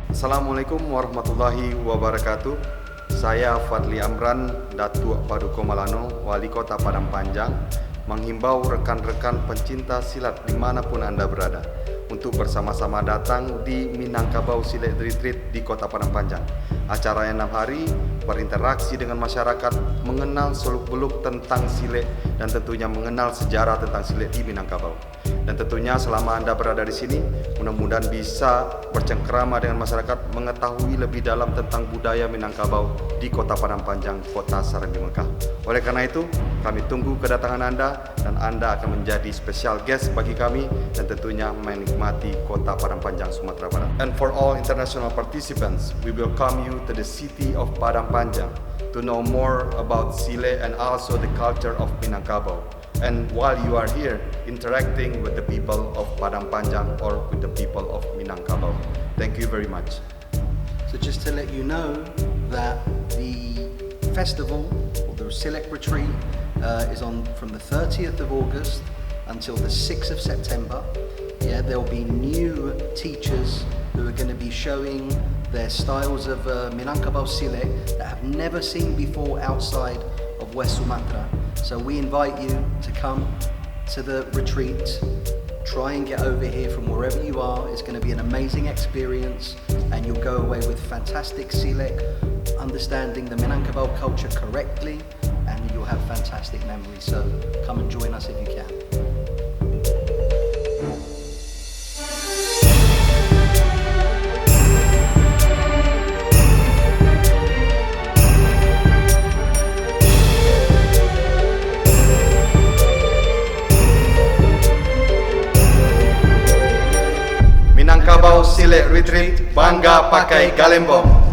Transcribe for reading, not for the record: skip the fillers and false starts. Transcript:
Assalamualaikum warahmatullahi wabarakatuh. Saya Fadli Amran, Datuk Paduka Malano, Wali Kota Padang Panjang, menghimbau rekan-rekan pencinta silat dimanapun Anda berada untuk bersama-sama datang di Minangkabau Silat Retreat di Kota Padang Panjang. Acara yang 6 hari berinteraksi dengan masyarakat, mengenal seluk-beluk tentang silat dan tentunya mengenal sejarah tentang silat di Minangkabau. Dan tentunya selama Anda berada di sini, mudah-mudahan bisa bercengkrama dengan masyarakat, mengetahui lebih dalam tentang budaya Minangkabau di Kota Padang Panjang, Kota Sarangi Mekah. Oleh karena itu, kami tunggu kedatangan Anda dan Anda akan menjadi special guest bagi kami dan tentunya menikmati Kota Padang Panjang, Sumatera Barat. And for all international participants, we welcome you to the city of Padang Panjang to know more about silat and also the culture of Minangkabau. And while you are here, interacting with the people of Padang Panjang or with the people of Minangkabau. Thank you very much. So just to let you know that the festival, or the Silat Retreat, is on from the 30th of August until the 6th of September. Yeah, there'll be new teachers who are going to be showing their styles of Minangkabau Silat that have never seen before outside of West Sumatra. So we invite you to come to the retreat, try and get over here from wherever you are. It's going to be an amazing experience and you'll go away with fantastic silat, understanding the Minangkabau culture correctly, and you'll have fantastic memories. So come and join us if you can. Minangkabau Silat Retreat, bangga pakai galembong.